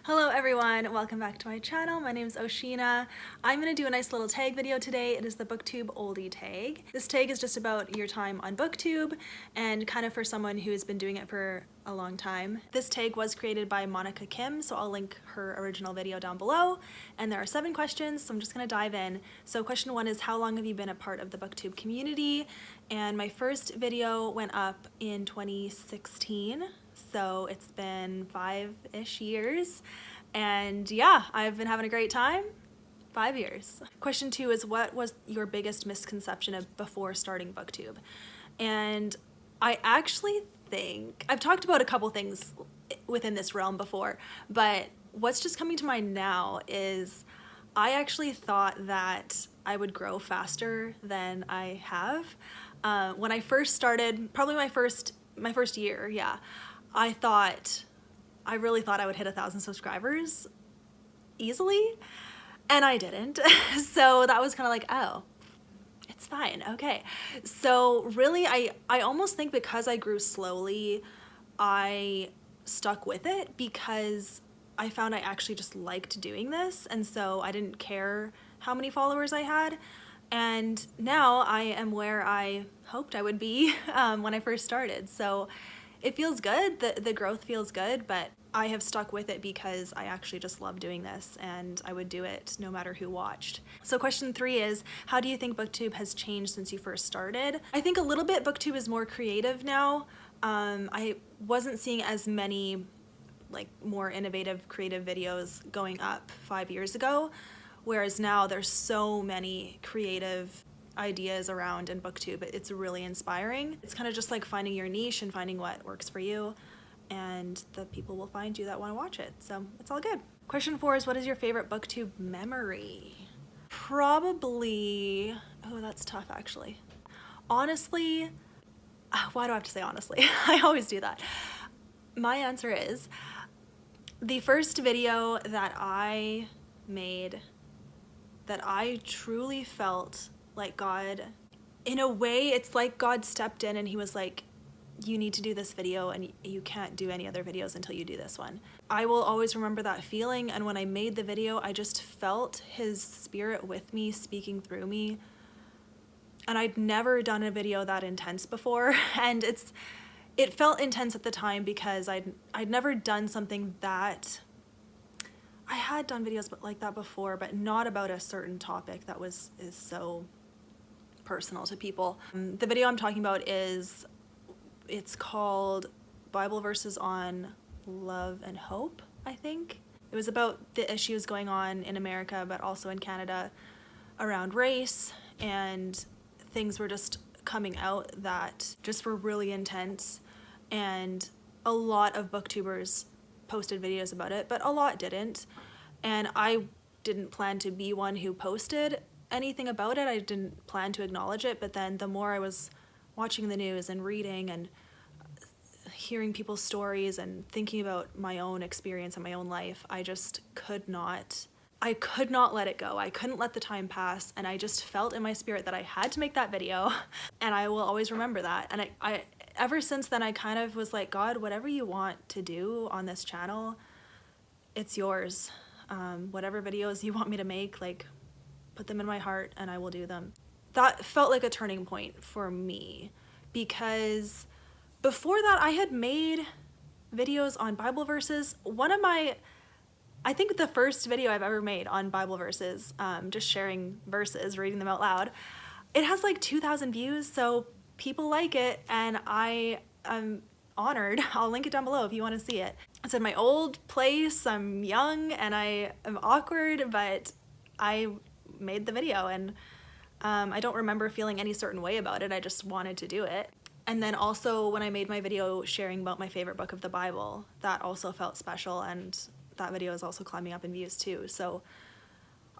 Hello everyone, welcome back to my channel. My name is O-Sheena. I'm going to do a nice little tag video today. It is the BOOKTUBE Oldie tag. This tag is just about your time on BOOKTUBE and kind of for someone who has been doing it for a long time. This tag was created by Monica Kim, so I'll link her original video down below. And there are 7 questions, so I'm just going to dive in. So question 1 is, how long have you been a part of the BOOKTUBE community? And my first video went up in 2016. So it's been 5-ish years, and yeah, I've been having a great time. 5 years. Question 2 is, what was your biggest misconception of before starting BOOKTUBE? And I actually think I've talked about a couple things within this realm before, but what's just coming to mind now is I actually thought that I would grow faster than I have. When I first started, probably my first year, yeah, I really thought I would hit 1,000 subscribers easily, and I didn't. So that was kind of like, oh, it's fine, okay. So really, I almost think because I grew slowly, I stuck with it because I found I actually just liked doing this, and so I didn't care how many followers I had. And now I am where I hoped I would be when I first started. So it feels good, the growth feels good, but I have stuck with it because I actually just love doing this and I would do it no matter who watched. So question 3 is, how do you think BOOKTUBE has changed since you first started? I think a little bit BOOKTUBE is more creative now. I wasn't seeing as many more innovative creative videos going up 5 years ago, whereas now there's so many creative ideas around in BOOKTUBE. It's really inspiring. It's kind of just like finding your niche and finding what works for you, and the people will find you that want to watch it, so it's all good. Question 4 is, what is your favorite BOOKTUBE memory? Probably, oh, that's tough actually. Honestly, why do I have to say honestly? I always do that. My answer is the first video that I made that I truly felt like God, in a way, it's like God stepped in and he was like, you need to do this video and you can't do any other videos until you do this one. I will always remember that feeling, and when I made the video, I just felt his spirit with me, speaking through me. And I'd never done a video that intense before, and it felt intense at the time because I'd never done something that, I had done videos like that before, but not about a certain topic that is so personal to people. The video I'm talking about it's called Bible Verses on Love and Hope, I think. It was about the issues going on in America, but also in Canada around race, and things were just coming out that just were really intense, and a lot of booktubers posted videos about it, but a lot didn't. And I didn't plan to be one who posted anything about it. I didn't plan to acknowledge it, but then the more I was watching the news and reading and hearing people's stories and thinking about my own experience and my own life, I just could not let it go. I couldn't let the time pass, and I just felt in my spirit that I had to make that video, and I will always remember that. And I ever since then, I kind of was like, God, whatever you want to do on this channel, it's yours. Whatever videos you want me to make, put them in my heart and I will do them. That felt like a turning point for me, because before that I had made videos on Bible verses. I think the first video I've ever made on Bible verses, just sharing verses, reading them out loud, it has like 2,000 views, so people like it, and I am honored. I'll link it down below if you want to see it. It's in my old place, I'm young and I am awkward, but I made the video, and I don't remember feeling any certain way about it. I just wanted to do it. And then also when I made my video sharing about my favorite book of the Bible, that also felt special, and that video is also climbing up in views too. So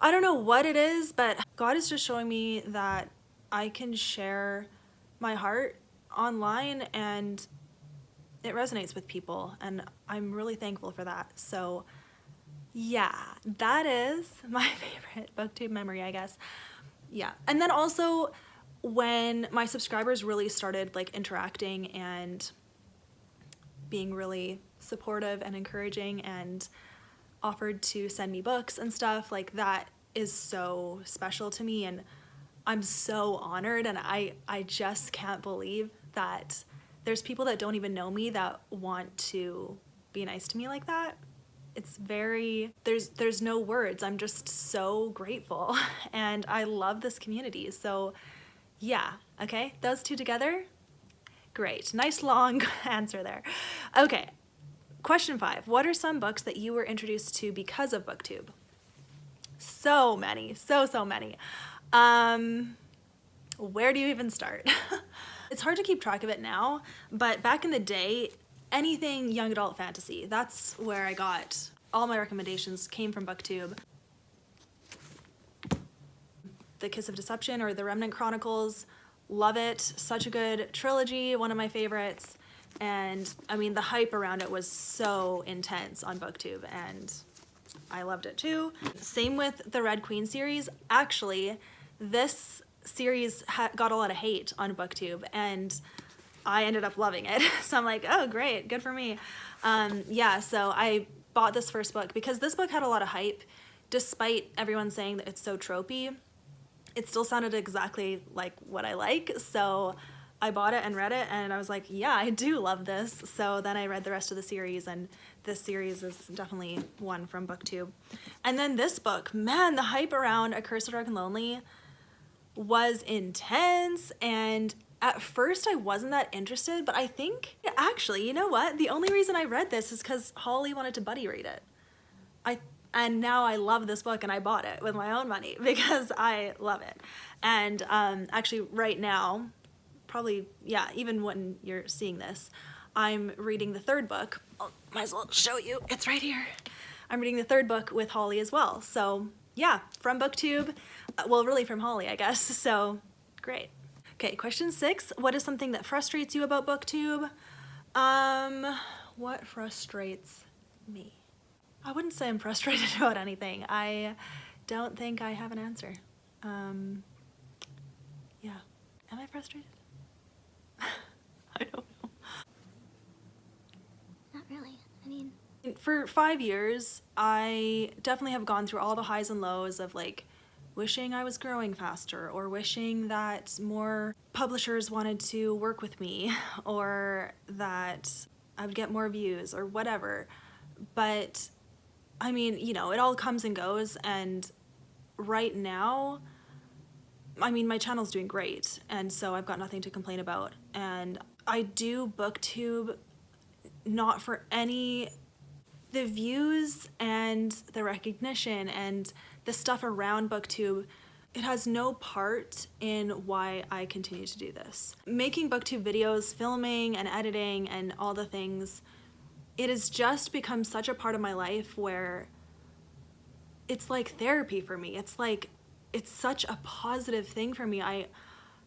I don't know what it is, but God is just showing me that I can share my heart online and it resonates with people, and I'm really thankful for that. So yeah, that is my favorite BOOKTUBE memory, I guess. Yeah, and then also when my subscribers really started interacting and being really supportive and encouraging, and offered to send me books and stuff. Like, that is so special to me, and I'm so honored, and I just can't believe that there's people that don't even know me that want to be nice to me like that. It's very, there's no words. I'm just so grateful, and I love this community. So yeah, okay, those two together, great. Nice long answer there. Okay, question 5. What are some books that you were introduced to because of BookTube? So many, so many. Where do you even start? It's hard to keep track of it now, but back in the day, anything young adult fantasy, that's where I got all my recommendations came from BookTube. The Kiss of Deception or The Remnant Chronicles, love it. Such a good trilogy, one of my favorites. And I mean, the hype around it was so intense on BookTube, and I loved it too. Same with the Red Queen series. Actually, this series got a lot of hate on BookTube, and I ended up loving it. So I'm like, oh great, good for me. Yeah, so I bought this first book because this book had a lot of hype. Despite everyone saying that it's so tropey, it still sounded exactly like what I like. So I bought it and read it, and I was like, yeah, I do love this. So then I read the rest of the series, and this series is definitely one from BookTube. And then this book, man, the hype around A Curse of Dark and Lonely was intense, and at first I wasn't that interested, but I think, actually, you know what? The only reason I read this is because Holly wanted to buddy read it. And now I love this book, and I bought it with my own money because I love it. And actually right now, probably, yeah, even when you're seeing this, I'm reading the third book. Oh, might as well show you, it's right here. I'm reading the third book with Holly as well. So yeah, from BookTube, well, really from Holly, I guess, so great. Okay, question 6, what is something that frustrates you about BookTube? What frustrates me? I wouldn't say I'm frustrated about anything. I don't think I have an answer. Yeah, am I frustrated? I don't know. Not really, I mean... For 5 years, I definitely have gone through all the highs and lows of like wishing I was growing faster, or wishing that more publishers wanted to work with me, or that I would get more views or whatever. But I mean, you know, it all comes and goes, and right now, I mean, my channel's doing great, and so I've got nothing to complain about. And I do BookTube not for any... the views and the recognition and the stuff around BookTube, it has no part in why I continue to do this. Making BookTube videos, filming and editing and all the things, it has just become such a part of my life where it's like therapy for me. It's like, it's such a positive thing for me.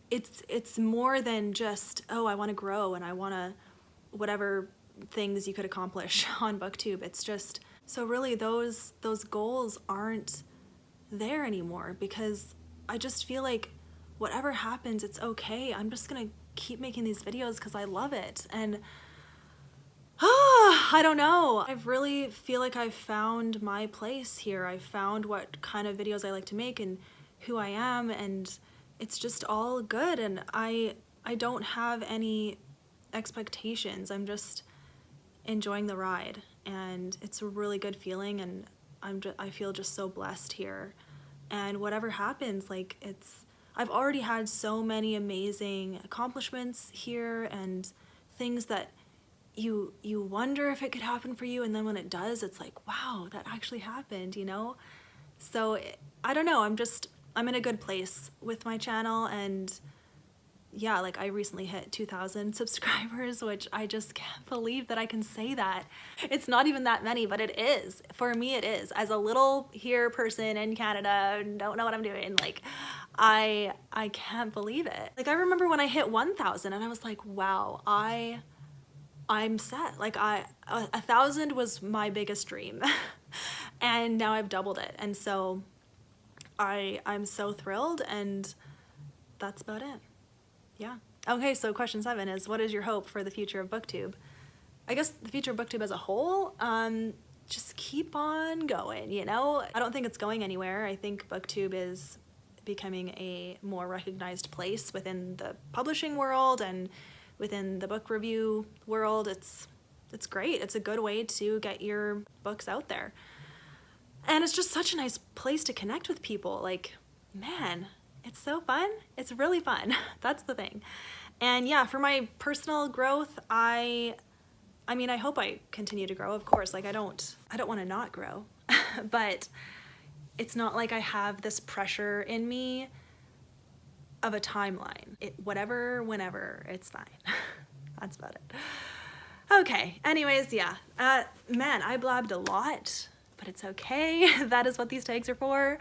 It's more than just, oh, I want to grow and I want to whatever things you could accomplish on BookTube. It's just, so really those goals aren't there anymore, because I just feel like whatever happens, it's okay. I'm just gonna keep making these videos because I love it. And I don't know. I really feel like I've found my place here. I found what kind of videos I like to make and who I am, and it's just all good, and I don't have any expectations. I'm just enjoying the ride, and it's a really good feeling, and I feel just so blessed here. And whatever happens, like, I've already had so many amazing accomplishments here, and things that you wonder if it could happen for you, and then when it does, it's like, wow, that actually happened, you know? So I don't know, I'm in a good place with my channel, and yeah, like I recently hit 2,000 subscribers, which I just can't believe that I can say that. It's not even that many, but it is. For me, it is. As a little here person in Canada, don't know what I'm doing, like, I can't believe it. Like, I remember when I hit 1,000 and I was like, wow, I'm set. Like, 1,000 was my biggest dream. And now I've doubled it. And so I'm so thrilled, and that's about it. Yeah. Okay, so question 7 is, what is your hope for the future of BookTube? I guess the future of BookTube as a whole, just keep on going, you know? I don't think it's going anywhere. I think BookTube is becoming a more recognized place within the publishing world and within the book review world. It's great. It's a good way to get your books out there. And it's just such a nice place to connect with people. Like, man, it's so fun. It's really fun. That's the thing. And yeah, for my personal growth, I mean, I hope I continue to grow, of course. Like, I don't want to not grow, but it's not like I have this pressure in me of a timeline. Whatever, whenever, it's fine. That's about it. Okay, anyways, yeah. Man, I blabbed a lot, but it's okay. That is what these tags are for.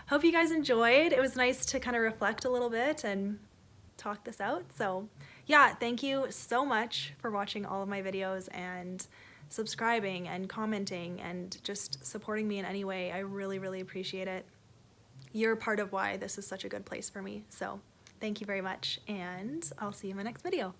Hope you guys enjoyed. It was nice to kind of reflect a little bit and talk this out. So yeah, thank you so much for watching all of my videos and subscribing and commenting and just supporting me in any way. I really, really appreciate it. You're part of why this is such a good place for me. So thank you very much, and I'll see you in my next video.